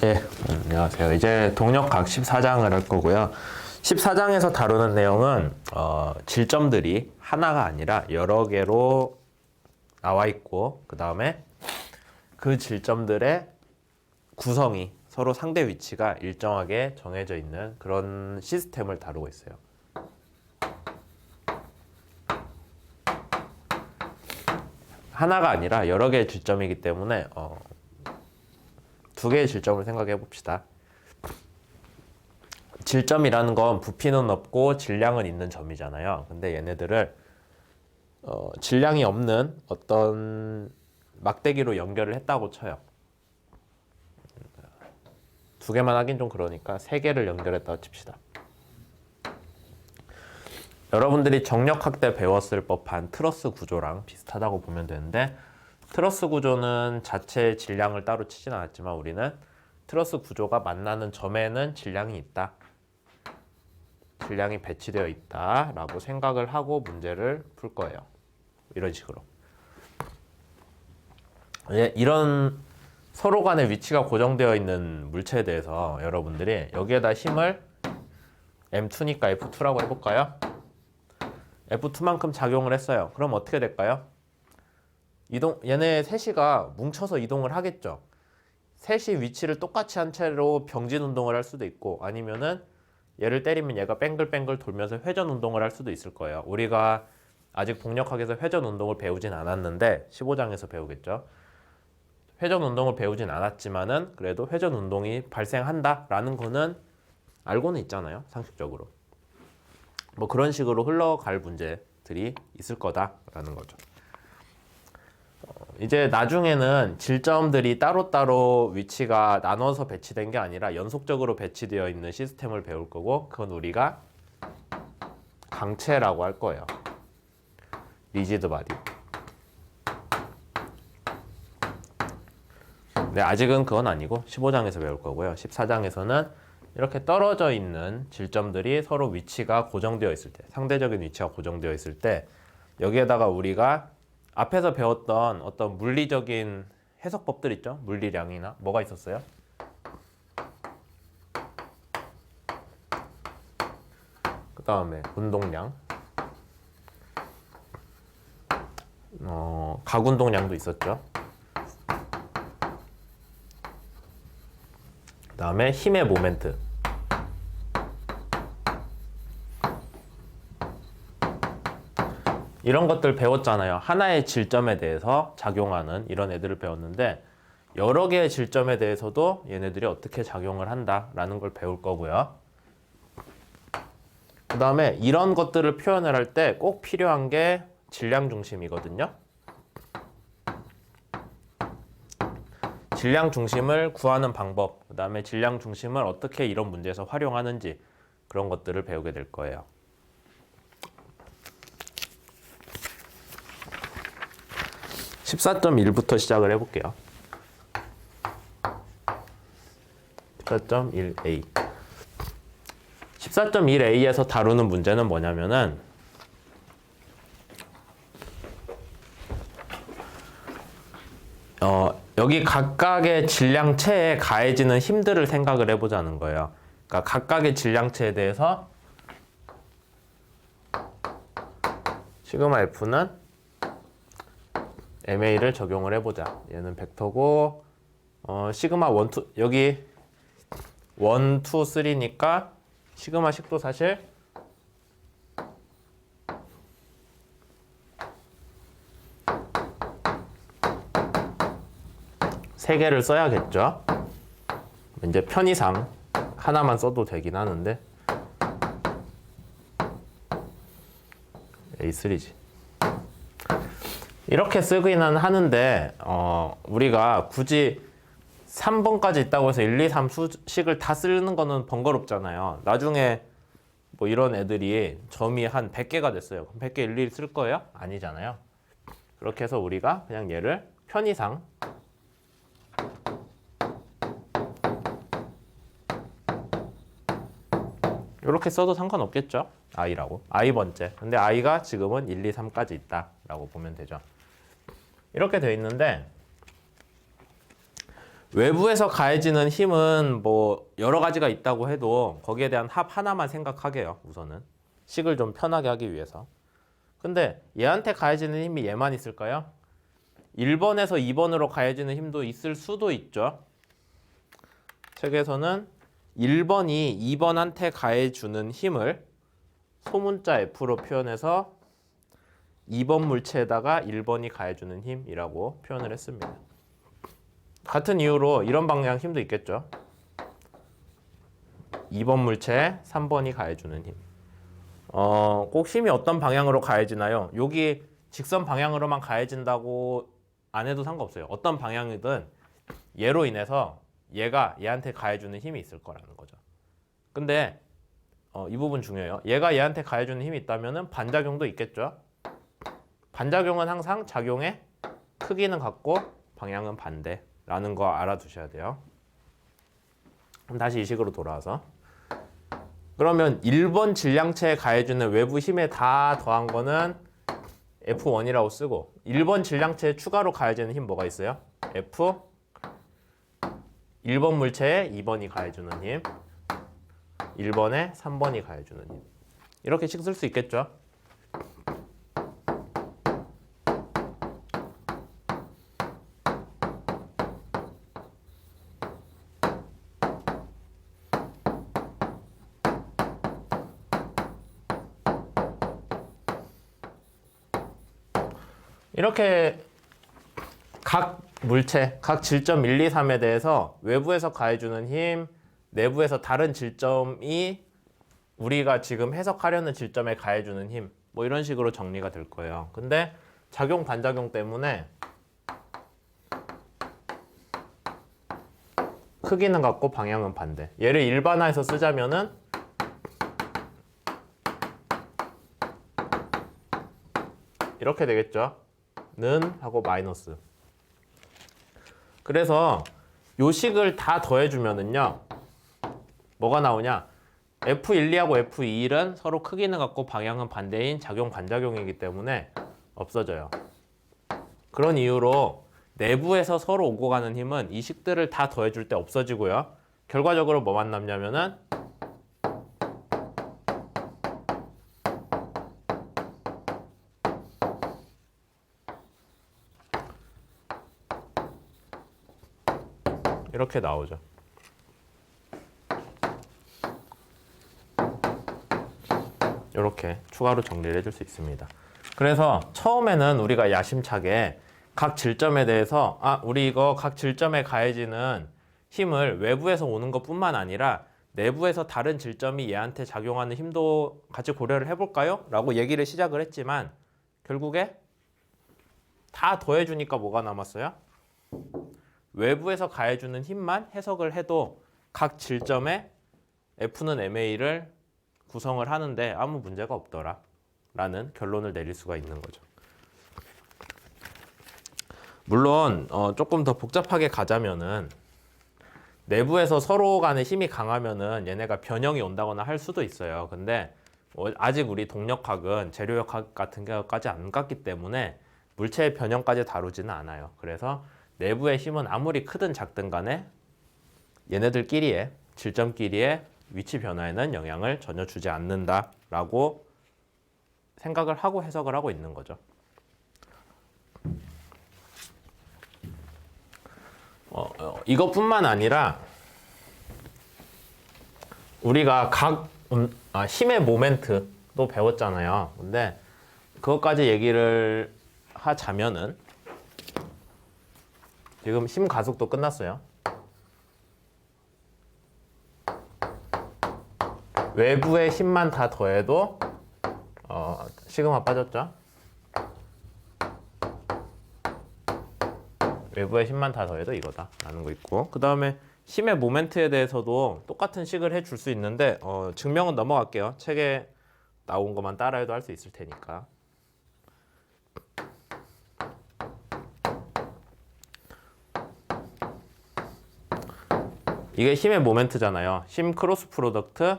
예, 안녕하세요. 이제 동력학 14장을 할 거고요. 14장에서 다루는 내용은 질점들이 하나가 아니라 여러 개로 나와 있고, 그 다음에 그 질점들의 구성이 서로 상대 위치가 일정하게 정해져 있는 그런 시스템을 다루고 있어요. 하나가 아니라 여러 개의 질점이기 때문에 두 개의 질점을 생각해 봅시다. 질점이라는 건 부피는 없고 질량은 있는 점이잖아요. 근데 얘네들을 질량이 없는 어떤 막대기로 연결을 했다고 쳐요. 두 개만 하긴 좀 그러니까 세 개를 연결했다고 칩시다. 여러분들이 정력학 때 배웠을 법한 트러스 구조랑 비슷하다고 보면 되는데, 트러스 구조는 자체 질량을 따로 치진 않았지만 우리는 트러스 구조가 만나는 점에는 질량이 있다, 질량이 배치되어 있다 라고 생각을 하고 문제를 풀 거예요. 이런 식으로. 이런 서로 간의 위치가 고정되어 있는 물체에 대해서 여러분들이 여기에다 힘을 M2니까 F2라고 해볼까요? F2만큼 작용을 했어요. 그럼 어떻게 될까요? 얘네 셋이가 뭉쳐서 이동을 하겠죠. 셋이 위치를 똑같이 한 채로 병진 운동을 할 수도 있고, 아니면은 얘를 때리면 얘가 뱅글뱅글 돌면서 회전 운동을 할 수도 있을 거예요. 우리가 아직 동력학에서 회전 운동을 배우진 않았는데 15장에서 배우겠죠. 회전 운동을 배우진 않았지만은 그래도 회전 운동이 발생한다라는 거는 알고는 있잖아요, 상식적으로. 뭐 그런 식으로 흘러갈 문제들이 있을 거다라는 거죠. 이제 나중에는 질점들이 따로따로 위치가 나눠서 배치된 게 아니라 연속적으로 배치되어 있는 시스템을 배울 거고, 그건 우리가 강체라고 할 거예요. 리지드 바디. 네, 아직은 그건 아니고 15장에서 배울 거고요. 14장에서는 이렇게 떨어져 있는 질점들이 서로 위치가 고정되어 있을 때, 상대적인 위치가 고정되어 있을 때, 여기에다가 우리가 앞에서 배웠던 어떤 물리적인 해석법들 있죠? 물리량이나 뭐가 있었어요? 그 다음에 운동량, 각운동량도 있었죠. 그 다음에 힘의 모멘트, 이런 것들 배웠잖아요. 하나의 질점에 대해서 작용하는 이런 애들을 배웠는데, 여러 개의 질점에 대해서도 얘네들이 어떻게 작용을 한다라는 걸 배울 거고요. 그 다음에 이런 것들을 표현을 할 때 꼭 필요한 게 질량 중심이거든요. 질량 중심을 구하는 방법, 그 다음에 질량 중심을 어떻게 이런 문제에서 활용하는지, 그런 것들을 배우게 될 거예요. (14.1) 시작을 해볼게요. 14.1a. 14.1a에서 다루는 문제는 뭐냐면은, 여기 각각의 질량체에 가해지는 힘들을 생각을 해보자는 거예요. 그러니까 각각의 질량체에 대해서 시그마 F는 MA를 적용을 해보자. 얘는 벡터고, 시그마 1, 2, 여기 1, 2, 3니까 시그마식도 사실 세 개를 써야겠죠. 이제 편의상 하나만 써도 되긴 하는데 A3지. 이렇게 쓰기는 하는데 우리가 굳이 3번까지 있다고 해서 1, 2, 3 수식을 다 쓰는 거는 번거롭잖아요. 나중에 뭐 이런 애들이 점이 한 100개가 됐어요. 그럼 100개 일일이 쓸 거예요? 아니잖아요. 그렇게 해서 우리가 그냥 얘를 편의상 이렇게 써도 상관없겠죠? i라고. i번째. 근데 i가 지금은 1, 2, 3까지 있다라고 보면 되죠. 이렇게 돼 있는데, 외부에서 가해지는 힘은 뭐 여러 가지가 있다고 해도 거기에 대한 합 하나만 생각하게요. 우선은 식을 좀 편하게 하기 위해서. 근데 얘한테 가해지는 힘이 얘만 있을까요? 1번에서 2번으로 가해지는 힘도 있을 수도 있죠. 책에서는 1번이 2번한테 가해주는 힘을 소문자 F로 표현해서 2번 물체에다가 1번이 가해주는 힘이라고 표현을 했습니다. 같은 이유로 이런 방향 힘도 있겠죠. 2번 물체에 3번이 가해주는 힘. 꼭 힘이 어떤 방향으로 가해지나요? 여기 직선 방향으로만 가해진다고 안 해도 상관없어요. 어떤 방향이든 얘로 인해서 얘가 얘한테 가해주는 힘이 있을 거라는 거죠. 근데 이 부분 중요해요. 얘가 얘한테 가해주는 힘이 있다면 반작용도 있겠죠. 반작용은 항상 작용의 크기는 같고 방향은 반대라는 거 알아두셔야 돼요. 그럼 다시 이 식으로 돌아와서 그러면 1번 질량체에 가해주는 외부 힘에 다 더한 거는 F1이라고 쓰고 1번 질량체에 추가로 가해지는 힘 뭐가 있어요? F 1번 물체에 2번이 가해주는 힘 1번에 3번이 가해주는 힘 이렇게 식 쓸 수 있겠죠? 이렇게 각 물체, 각 질점 1, 2, 3에 대해서 외부에서 가해주는 힘, 내부에서 다른 질점이 우리가 지금 해석하려는 질점에 가해주는 힘, 뭐 이런 식으로 정리가 될 거예요. 근데 작용, 반작용 때문에 크기는 같고 방향은 반대. 얘를 일반화해서 쓰자면은 이렇게 되겠죠. 는 하고 마이너스. 그래서 요 식을 다 더해주면은요 뭐가 나오냐 F12하고 F21은 서로 크기는 같고 방향은 반대인 작용 반작용이기 때문에 없어져요. 그런 이유로 내부에서 서로 오고 가는 힘은 이 식들을 다 더해줄 때 없어지고요. 결과적으로 뭐만 남냐면은 이렇게 나오죠. 이렇게 추가로 정리를 해줄 수 있습니다. 그래서 처음에는 우리가 야심차게 각 질점에 대해서 우리 이거 각 질점에 가해지는 힘을 외부에서 오는 것뿐만 아니라 내부에서 다른 질점이 얘한테 작용하는 힘도 같이 고려를 해볼까요? 라고 얘기를 시작을 했지만 결국에 다 더해주니까 뭐가 남았어요? 외부에서 가해주는 힘만 해석을 해도 각 질점에 F는 MA를 구성을 하는데 아무 문제가 없더라 라는 결론을 내릴 수가 있는 거죠. 물론 조금 더 복잡하게 가자면은 내부에서 서로 간에 힘이 강하면은 얘네가 변형이 온다거나 할 수도 있어요. 근데 아직 우리 동력학은 재료역학 같은 경우까지 안 갔기 때문에 물체의 변형까지 다루지는 않아요. 그래서 내부의 힘은 아무리 크든 작든 간에 얘네들끼리의 질점끼리의 위치 변화에는 영향을 전혀 주지 않는다라고 생각을 하고 해석을 하고 있는 거죠. 이것뿐만 아니라 우리가 각 힘의 모멘트도 배웠잖아요. 근데 그것까지 얘기를 하자면은 지금 힘 가속도 끝났어요. 외부의 힘만 다 더해도 시그마 빠졌죠? 외부의 힘만 다 더해도 이거다 라는 거 있고 그 다음에 힘의 모멘트에 대해서도 똑같은 식을 해줄 수 있는데 증명은 넘어갈게요. 책에 나온 것만 따라해도 할 수 있을 테니까. 이게 힘의 모멘트잖아요. 힘 크로스 프로덕트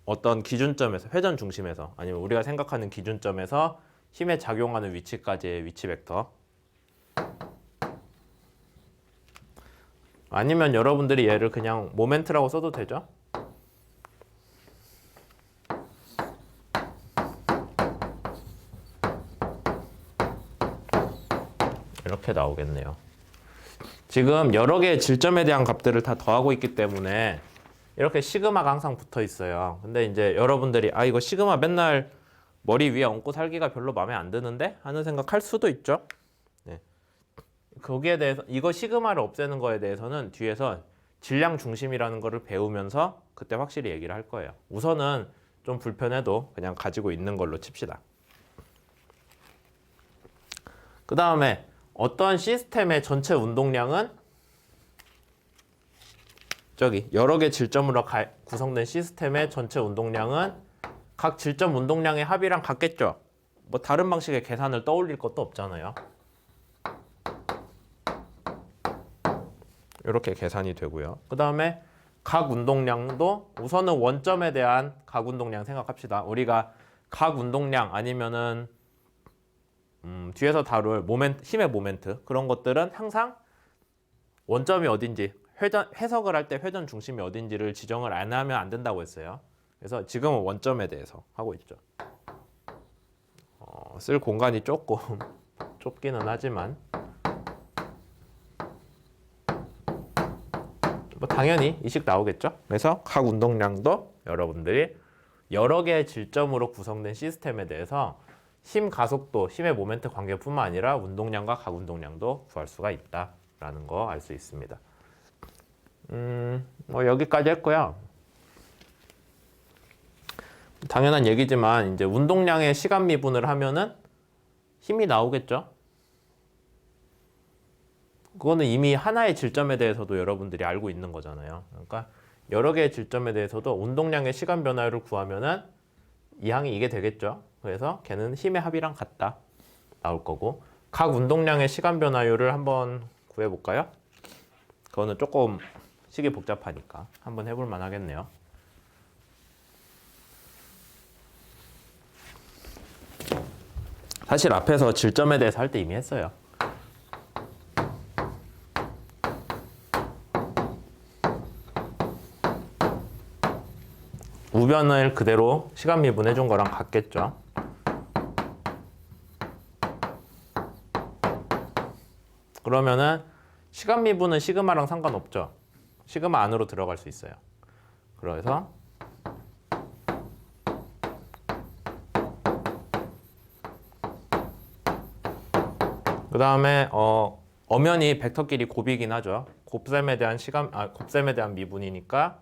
어떤 기준점에서 회전 중심에서 아니면 우리가 생각하는 기준점에서 힘에 작용하는 위치까지의 위치 벡터. 아니면 여러분들이 얘를 그냥 모멘트라고 써도 되죠. 이렇게 나오겠네요. 지금 여러 개의 질점에 대한 값들을 다 더하고 있기 때문에 이렇게 시그마가 항상 붙어 있어요. 근데 이제 여러분들이 이거 시그마 맨날 머리 위에 얹고 살기가 별로 마음에 안 드는데 하는 생각할 수도 있죠. 네. 거기에 대해서 이거 시그마를 없애는 거에 대해서는 뒤에서 질량 중심이라는 거를 배우면서 그때 확실히 얘기를 할 거예요. 우선은 좀 불편해도 그냥 가지고 있는 걸로 칩시다. 그 다음에 어떤 시스템의 전체 운동량은 여러 개 질점으로 구성된 시스템의 전체 운동량은 각 질점 운동량의 합이랑 같겠죠. 뭐 다른 방식의 계산을 떠올릴 것도 없잖아요. 이렇게 계산이 되고요. 그 다음에 각 운동량도 우선은 원점에 대한 각 운동량 생각합시다. 우리가 각 운동량 아니면은 뒤에서 다룰 힘의 모멘트 그런 것들은 항상 원점이 어딘지 해석을 할 때 회전 중심이 어딘지를 지정을 안 하면 안 된다고 했어요. 그래서 지금은 원점에 대해서 하고 있죠. 쓸 공간이 조금 좁기는 하지만 뭐 당연히 이식 나오겠죠. 그래서 각 운동량도 여러분들이 여러 개의 질점으로 구성된 시스템에 대해서 힘 가속도, 힘의 모멘트 관계뿐만 아니라 운동량과 각 운동량도 구할 수가 있다라는 거 알 수 있습니다. 뭐 여기까지 했고요. 당연한 얘기지만 이제 운동량의 시간 미분을 하면은 힘이 나오겠죠. 그거는 이미 하나의 질점에 대해서도 여러분들이 알고 있는 거잖아요. 그러니까 여러 개의 질점에 대해서도 운동량의 시간 변화율을 구하면은 이 항이 이게 되겠죠. 그래서 걔는 힘의 합이랑 같다 나올 거고 각 운동량의 시간 변화율을 한번 구해볼까요? 그거는 조금 식이 복잡하니까 한번 해볼 만 하겠네요. 사실 앞에서 질점에 대해서 할 때 이미 했어요. 우변을 그대로 시간 미분해 준 거랑 같겠죠. 그러면은 시간 미분은 시그마랑 상관없죠. 시그마 안으로 들어갈 수 있어요. 그래서 그 다음에 엄연히 벡터끼리 곱이긴 하죠. 곱셈에 대한 미분이니까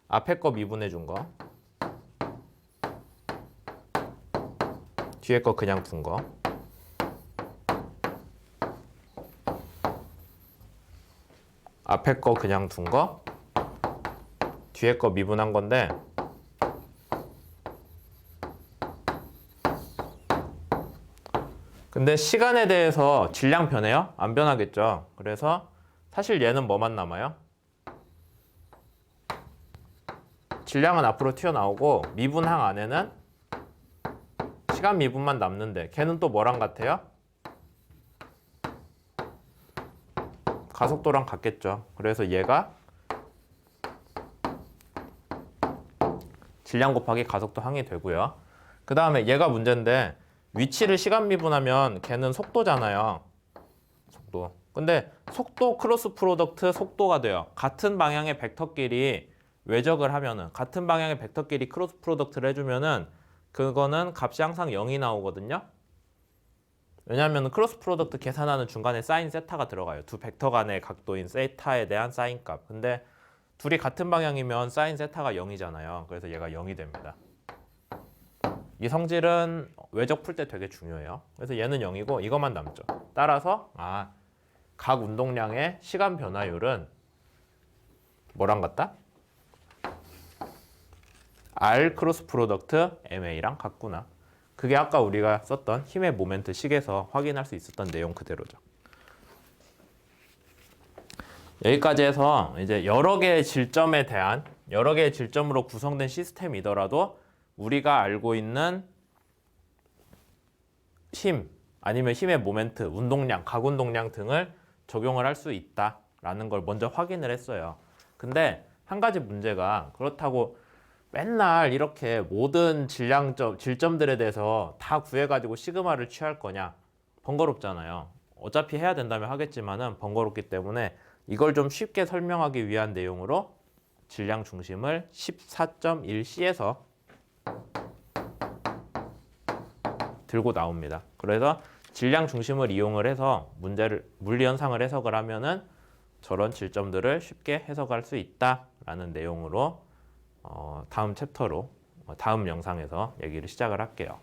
앞에 거 미분해 준 거, 뒤에 거 그냥 둔 거. 앞에 거 그냥 둔 거, 뒤에 거 미분한 건데 근데 시간에 대해서 질량 변해요? 안 변하겠죠. 그래서 사실 얘는 뭐만 남아요? 질량은 앞으로 튀어나오고 미분항 안에는 시간 미분만 남는데 걔는 또 뭐랑 같아요? 가속도랑 같겠죠. 그래서 얘가 질량 곱하기 가속도 항이 되고요. 그 다음에 얘가 문제인데 위치를 시간 미분하면 걔는 속도잖아요. 속도. 근데 속도 크로스 프로덕트 속도가 돼요. 같은 방향의 벡터끼리 외적을 하면은 같은 방향의 벡터끼리 크로스 프로덕트를 해주면은 그거는 값이 항상 0이 나오거든요. 왜냐하면 크로스 프로덕트 계산하는 중간에 사인 세타가 들어가요. 두 벡터 간의 각도인 세타에 대한 사인 값. 근데 둘이 같은 방향이면 사인 세타가 0이잖아요. 그래서 얘가 0이 됩니다. 이 성질은 외적 풀 때 되게 중요해요. 그래서 얘는 0이고 이것만 남죠. 따라서 각 운동량의 시간 변화율은 뭐랑 같다? R 크로스 프로덕트 MA랑 같구나. 그게 아까 우리가 썼던 힘의 모멘트 식에서 확인할 수 있었던 내용 그대로죠. 여기까지 해서 이제 여러 개의 질점으로 구성된 시스템이더라도 우리가 알고 있는 힘 아니면 힘의 모멘트, 운동량, 각 운동량 등을 적용을 할 수 있다 라는 걸 먼저 확인을 했어요. 근데 한 가지 문제가 그렇다고 맨날 이렇게 모든 질점들에 대해서 다 구해가지고 시그마를 취할 거냐? 번거롭잖아요. 어차피 해야 된다면 하겠지만은 번거롭기 때문에 이걸 좀 쉽게 설명하기 위한 내용으로 질량 중심을 14.1C에서 들고 나옵니다. 그래서 질량 중심을 이용을 해서 물리 현상을 해석을 하면은 저런 질점들을 쉽게 해석할 수 있다라는 내용으로 다음 챕터로 다음 영상에서 얘기를 시작을 할게요.